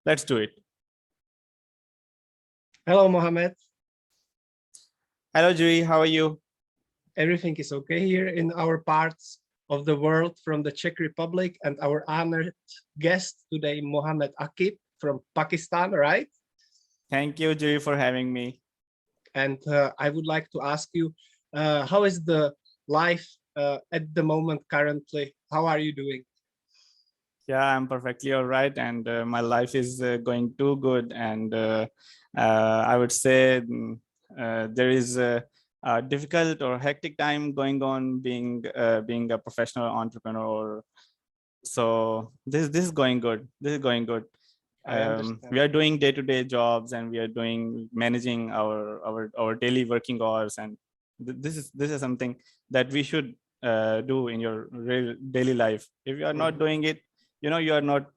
Let's do it. Hello, Mohammed. Hello, Jui. How are you? Everything is okay here in our parts of the world from the Czech Republic, and our honored guest today, Mohammed Aqib from Pakistan, right? Thank you, Jui, for having me. And I would like to ask you, how is the life at the moment currently? How are you doing? Yeah, I'm perfectly all right, and my life is going too good. And I would say there is a difficult or hectic time going on being a professional entrepreneur. So this is going good. This is going good. I understand. We are doing day-to-day jobs, and we are managing our daily working hours, and this is something that we should do in your real daily life. If you are not doing it, you are not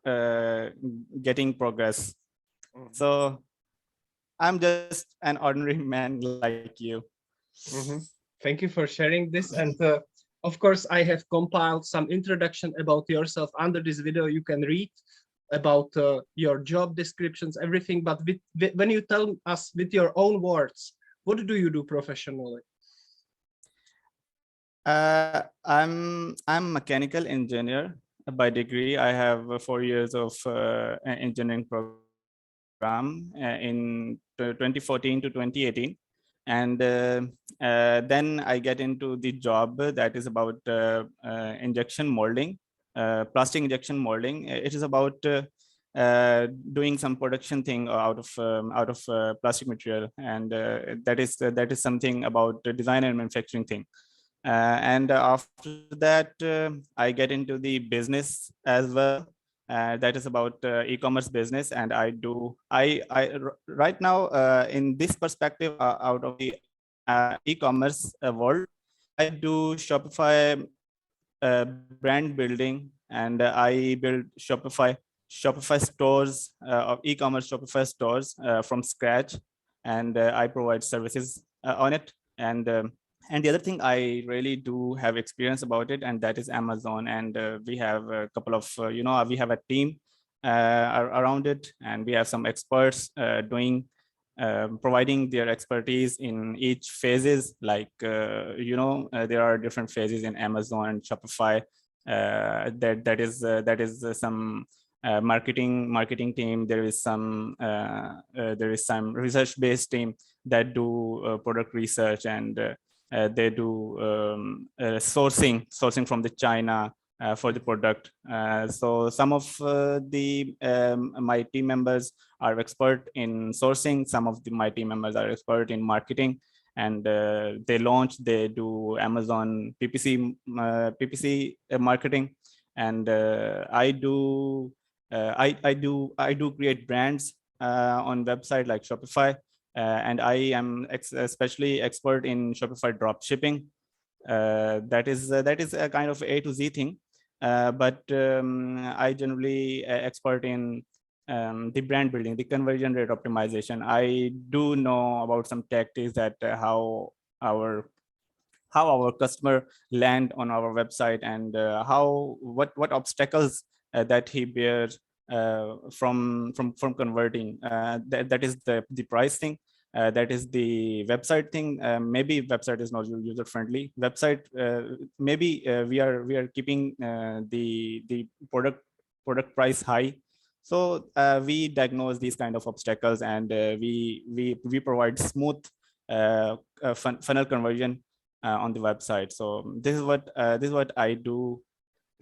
getting progress. So I'm just an ordinary man like you. Thank you for sharing this. And of course, I have compiled some introduction about yourself under this video. You can read about your job descriptions, everything. But when you tell us with your own words, what do you do professionally? I'm mechanical engineer by degree. I have 4 years of engineering program in 2014 to 2018, and then I get into the job that is about injection molding, plastic injection molding. It is about doing some production thing out of plastic material, and that is something about the design and manufacturing thing. And after that, I get into the business as well. That is about e-commerce business, and right now in this perspective out of the e-commerce world, I do Shopify brand building, and I build Shopify stores, of e-commerce Shopify stores from scratch, and I provide services on it. And the other thing I really do have experience about it, and that is Amazon. And we have a couple of we have a team around it, and we have some experts providing their expertise in each phases. Like there are different phases in Amazon and Shopify. That is some marketing team. There is some research based team that do product research, and they do sourcing from the China for the product. So some of my team members are expert in sourcing. Some of my team members are expert in marketing, and they do Amazon PPC marketing, and I do create brands on website like Shopify. And I am especially expert in Shopify dropshipping. That is a kind of A to Z thing, but I generally expert in the brand building, the conversion rate optimization. I do know about some tactics that how our customer land on our website, and what obstacles that he bears from converting. That is the price thing. That is the website thing. Maybe website is not user friendly. Website, maybe we are keeping the product price high. So we diagnose these kind of obstacles, and we provide smooth funnel conversion on the website. So this is what I do,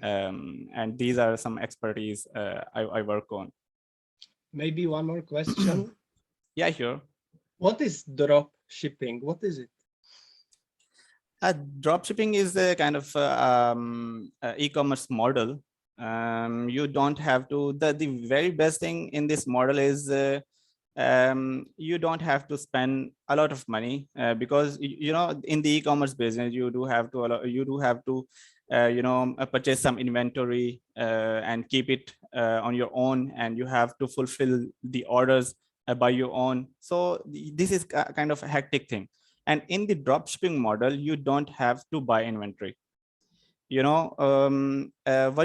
and these are some expertise I work on. Maybe one more question. Yeah, sure. What is drop shipping? What is it? Dropshipping is a kind of e-commerce model. You don't have to. The very best thing in this model is you don't have to spend a lot of money, because in the e-commerce business you do have to purchase some inventory and keep it on your own, and you have to fulfill the orders by your own. So this is a kind of a hectic thing. And in the dropshipping model, you don't have to buy inventory. What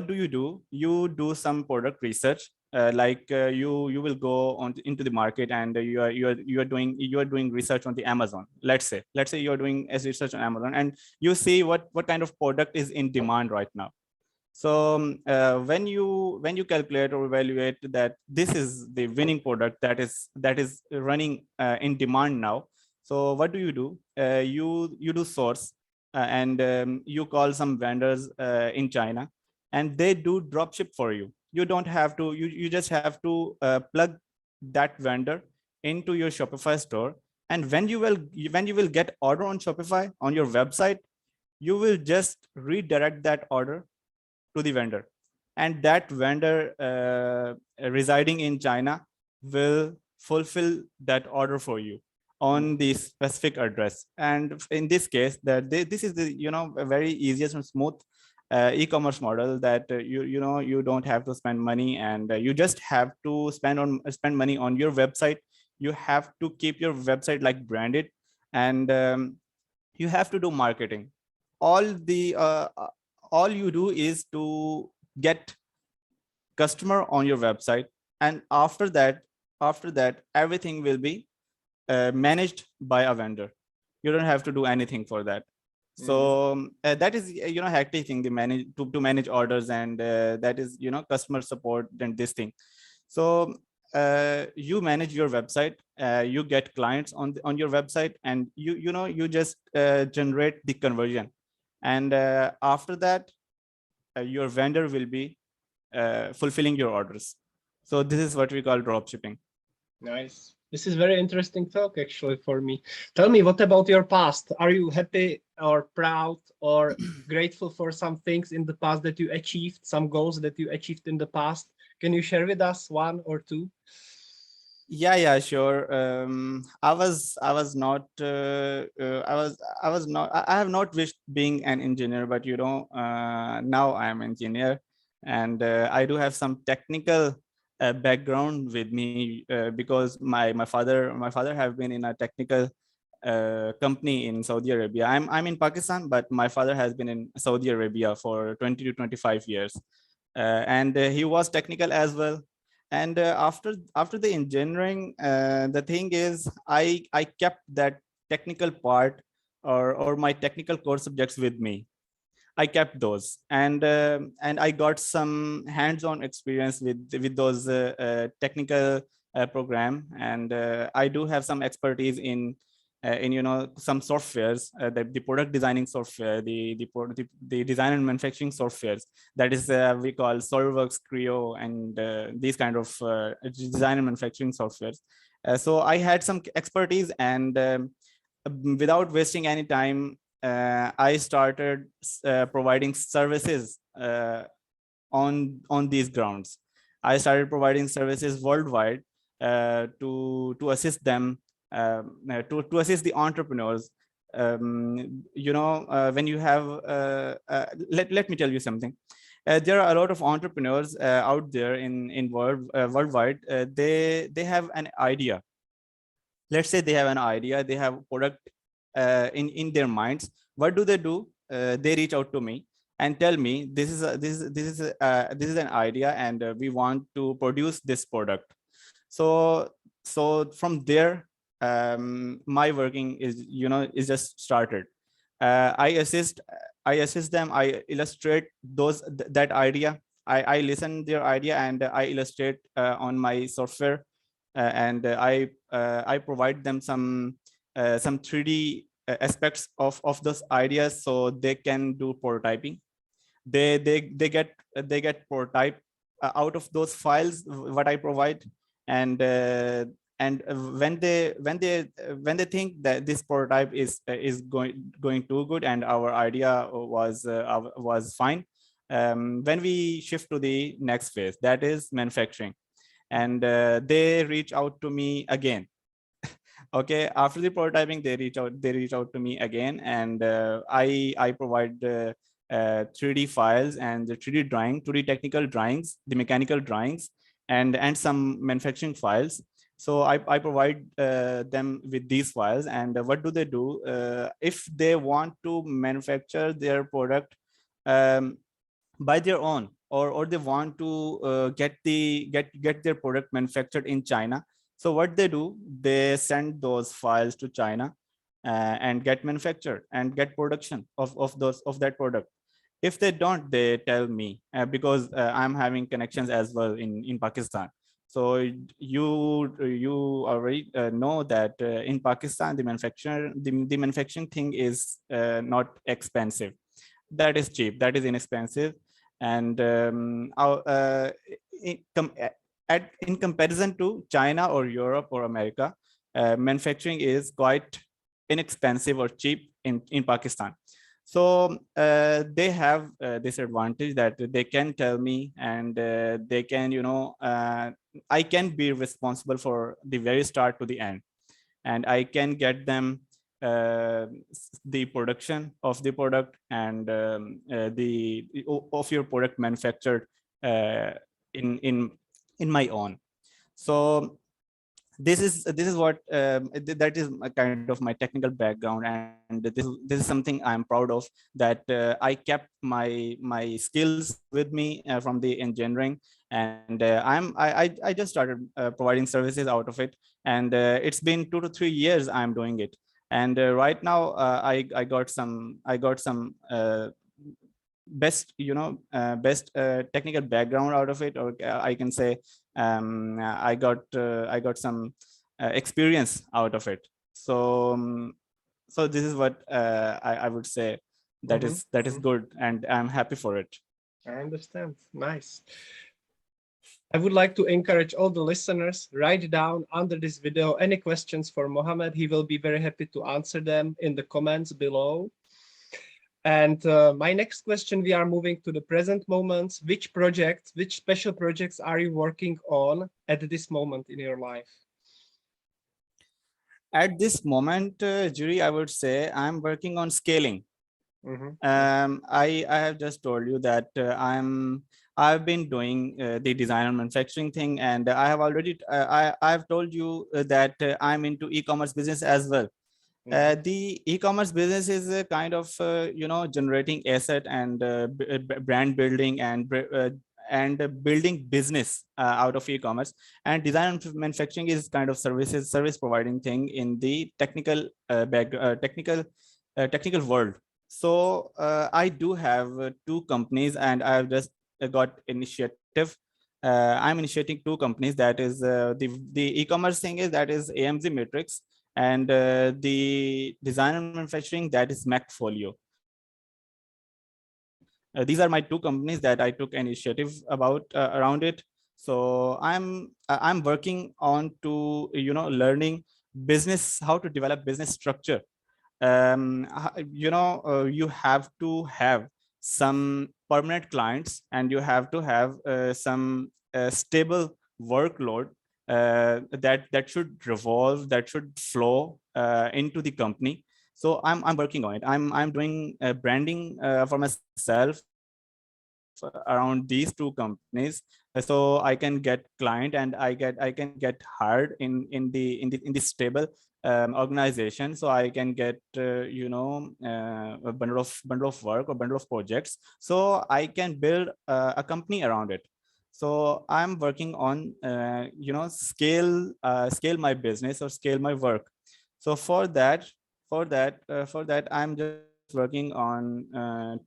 do? You do some product research, you will go on into the market, and you are doing research on the Amazon. Let's say you are doing as research on Amazon, and you see what kind of product is in demand right now. So when you calculate or evaluate that this is the winning product that is running in demand now, so what do? You do source, and you call some vendors in China, and they do drop ship for you. You don't have to. You just have to plug that vendor into your Shopify store, and when you will get order on Shopify on your website, you will just redirect that order to the vendor, and that vendor residing in China will fulfill that order for you on the specific address. And in this case, this is the a very easiest and smooth e-commerce model, that you don't have to spend money, and you just have to spend money on your website. You have to keep your website like branded, and you have to do marketing. All you do is to get customer on your website, and after that everything will be managed by a vendor. You don't have to do anything for that. So that is hectic thing, to manage orders, and that is customer support and this thing. So you manage your website, you get clients on your website, and you just generate the conversion, and after that your vendor will be fulfilling your orders. So this is what we call drop shipping. Nice. This is very interesting talk actually for me. Tell me, what about your past? Are you happy or proud or grateful for some things in the past that you achieved, some goals that you achieved in the past? Can you share with us one or two? Yeah, sure. I was not I have not wished being an engineer, but now I am engineer, and I do have some technical background with me, because my father have been in a technical company in Saudi Arabia. I'm in Pakistan, but my father has been in Saudi Arabia for 20 to 25 years, and he was technical as well. And after the engineering, the thing is, I kept that technical part, or my technical core subjects with me. I kept those, and I got some hands-on experience with those technical program, and I do have some expertise in some softwares, the product designing software, the design and manufacturing softwares, that is we call SolidWorks, Creo, and these kind of design and manufacturing softwares. So I had some expertise, and without wasting any time, I started providing services on these grounds. I started providing services worldwide to assist them, to assist the entrepreneurs. When you have let me tell you something. There are a lot of entrepreneurs out there in worldwide. They have an idea. Let's say they have an idea, they have product in their minds. What do? They reach out to me and tell me, this is an idea, and we want to produce this product. So from there, my working is just started. I assist them, I illustrate that idea. I listen their idea, and I illustrate on my software, and I provide them some 3D aspects of those ideas, so they can do prototyping. They get prototype out of those files what I provide, and when they think that this prototype is going too good, and our idea was fine, when we shift to the next phase, that is manufacturing, and they reach out to me again. Okay, after the prototyping, they reach out to me again, and I provide 3D files and the 2D technical drawings, the mechanical drawings, and some manufacturing files. So I provide them with these files, and what do they do? If they want to manufacture their product by their own, or they want to get their product manufactured in China. So what they do, they send those files to China and get manufactured and get production of that product. If they don't, they tell me, because I'm having connections as well in Pakistan. So you already know that in Pakistan, the manufacturing thing is not expensive. That is cheap, that is inexpensive. And in, com- in comparison to China or Europe or America, manufacturing is quite inexpensive or cheap in Pakistan. So they have this advantage that they can tell me, and they can, I can be responsible for the very start to the end, and I can get them the production of the product, and the of your product manufactured uh, in my own. So this is what that is a kind of my technical background, and this is something I'm proud of, that I kept my skills with me from the engineering. And I just started providing services out of it, and it's been 2 to 3 years I'm doing it. And right now I got some best technical background out of it, or I can say I got some experience out of it. So so this is what I would say, that is good, and I'm happy for it. I understand. Nice. I would like to encourage all the listeners, write down under this video any questions for Mohammed. He will be very happy to answer them in the comments below. And my next question, we are moving to the present moments. Which special projects are you working on at this moment in your life? At this moment, Juri, I would say I'm working on scaling. I have just told you that I've been doing the design and manufacturing thing, and I have already I've told you that I'm into e-commerce business as well. The e-commerce business is a kind of generating asset, and brand building, and building business out of e-commerce. And design and manufacturing is kind of service providing thing in the technical world. So I do have two companies, and I have just got initiative. I'm initiating two companies. That is the e-commerce thing is, that is AMZ Matrix, and the design and manufacturing, that is Macfolio. These are my two companies that I took initiative about around it. So I'm working on to learning business, how to develop business structure. You have to have some permanent clients, and you have to have some stable workload that should revolve, that should flow into the company. So I'm working on it. I'm doing branding for myself around these two companies, so I can get client, and I can get hired in the stable organization, so I can get a bundle of work or bundle of projects, so I can build a company around it. So I'm working on scale my business, or scale my work. So for that I'm just working on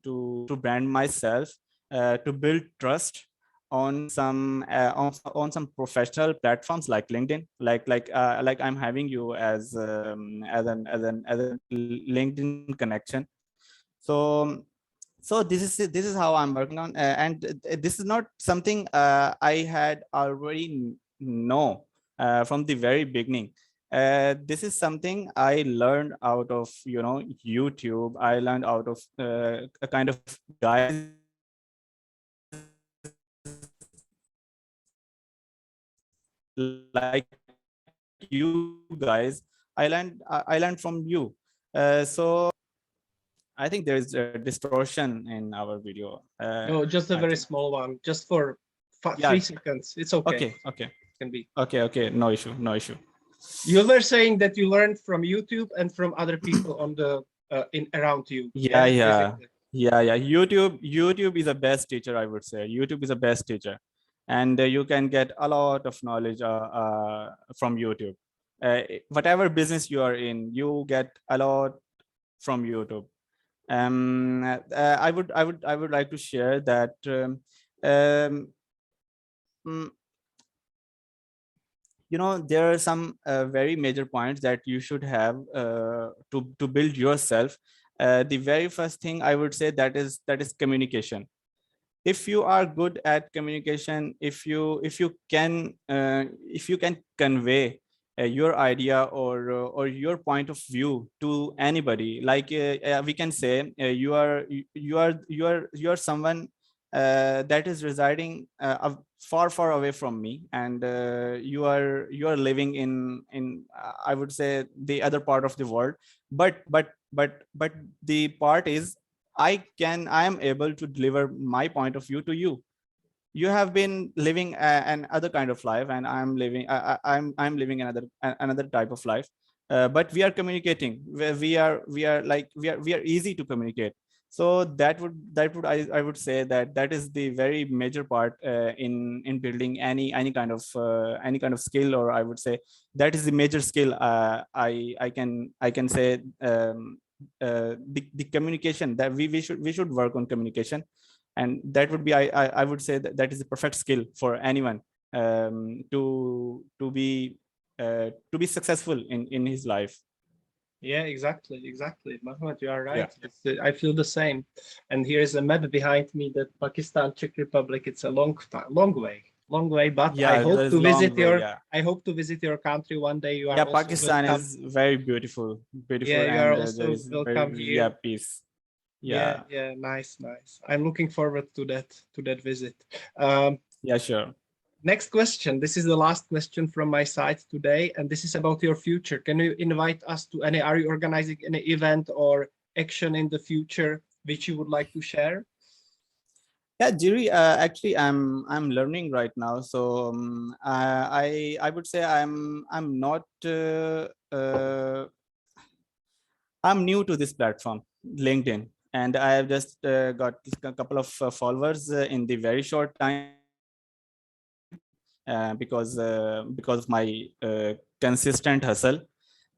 to brand myself, to build trust on some professional platforms like LinkedIn, like I'm having you as a LinkedIn connection. So this is how I'm working on, and this is not something I had already know from the very beginning. This is something I learned out of YouTube. I learned out of a kind of guys like you guys. I learned from you. So I think there is a distortion in our video. No, just a I very think. small one, just for Yeah. 3 seconds. It's okay. Okay. Can be. Okay. No issue. You were saying that you learned from YouTube and from other people on the in around you. Yeah. Basically. Yeah, yeah. YouTube is the best teacher, I would say. YouTube is the best teacher, and you can get a lot of knowledge from YouTube. Whatever business you are in, you get a lot from YouTube. I would like to share that um, mm, there are some very major points that you should have to build yourself. The very first thing I would say, that is communication. If you are good at communication, if you can convey your idea or your point of view to anybody, like we can say you are someone that is residing far far away from me, and you are living in I would say the other part of the world. But the part is, I am able to deliver my point of view to you. You have been living an other kind of life, and I'm living another type of life. But we are communicating, where we are easy to communicate. So I would say that is the very major part in building any kind of skill, or I would say that is the major skill. I can say the communication, that we should work on communication. And that would be, I would say that is the perfect skill for anyone, to be successful in his life. Yeah, exactly. Mohammed, you are Yeah. right. I feel the same. And here's a map behind me that Pakistan, Czech Republic, it's a long time, long way. But I Yeah, hope there's to long visit way. your, Yeah. I hope to visit your country one day. You are Yeah, also Pakistan welcome. is very beautiful, Yeah, you are and there also is welcome very, here. yeah, peace. Yeah, Yeah. yeah, nice. I'm looking forward to that visit. Um, Yeah, sure. Next question. This is the last question from my side today, and this is about your future. Can you invite us to any, are you organizing any event or action in the future which you would like to share? Yeah, Jiri, actually I'm learning right now. So I would say I'm not I'm new to this platform, LinkedIn, and I have just got a couple of followers in the very short time, because of my consistent hustle.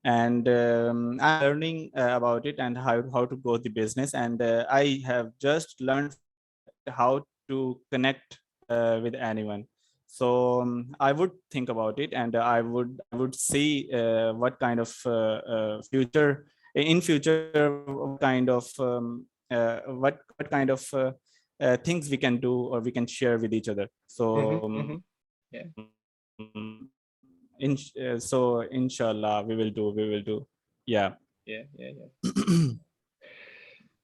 And I'm learning about it, and how to grow the business. And I have just learned from it that how to connect with anyone. So I would think about it, and I would see what kind of future, in future, what kind of what kind of things we can do, or we can share with each other. Mm-hmm, So mm-hmm. Yeah, so inshallah we will do. Yeah. yeah.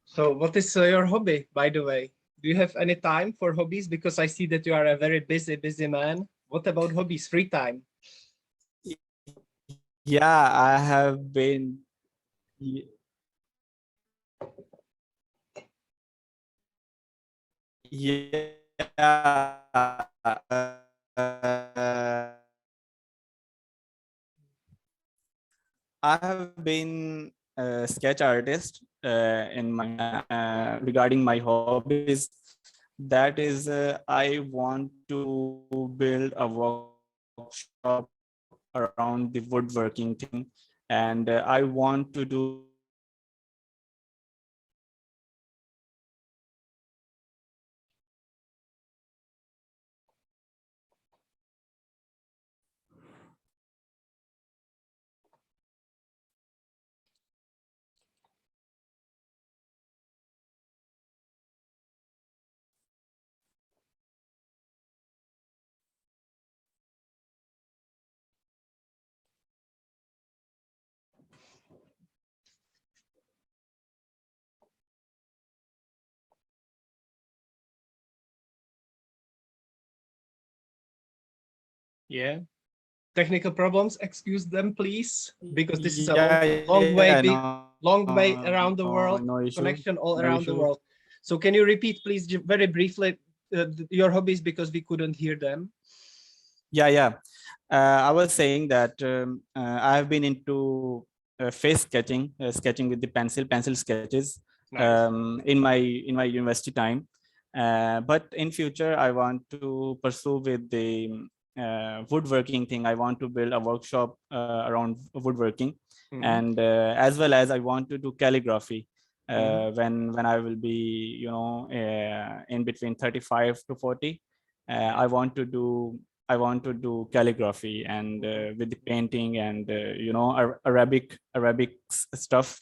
So what is your hobby, by the way? Do you have any time for hobbies? Because I see that you are a very busy man. What about hobbies, free time? Yeah, I have been. Yeah. I have been a sketch artist in my regarding my hobbies. That is, I want to build a workshop around the woodworking thing, and I want to do Yeah. Technical problems, excuse them, please, because this is a Yeah, long yeah, long way no around the world, issue. connection No all issue. around the world. So can you repeat, please, very briefly, your hobbies, because we couldn't hear them? Yeah. I was saying that I have been into face sketching, sketching with the pencil sketches. Nice. in my university time. But in future, I want to pursue with the woodworking thing. I want to build a workshop around woodworking, and as well as I want to do calligraphy. When I will be, in between 35 to 40, I want to do calligraphy and with the painting and Arabic stuff.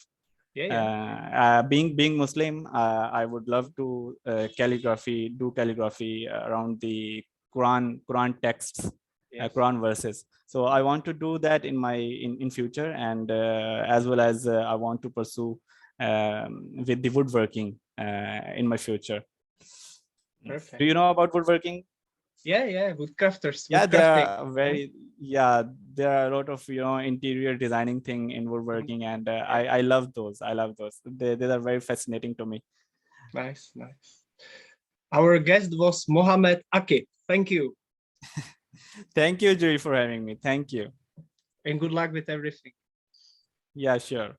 Being Muslim, I would love to do calligraphy around the Quran texts, Quran verses. So I want to do that in future, and as well as I want to pursue with the woodworking in my future. Perfect. Do you know about woodworking? Yeah, woodcrafters. Yeah, there Woodcrafting. are there are a lot of interior designing thing in woodworking, and I love those. They are very fascinating to me. Nice. Our guest was Mohammed Aqib. Thank you. Thank you, Jury, for having me. Thank you. And good luck with everything. Yeah, sure.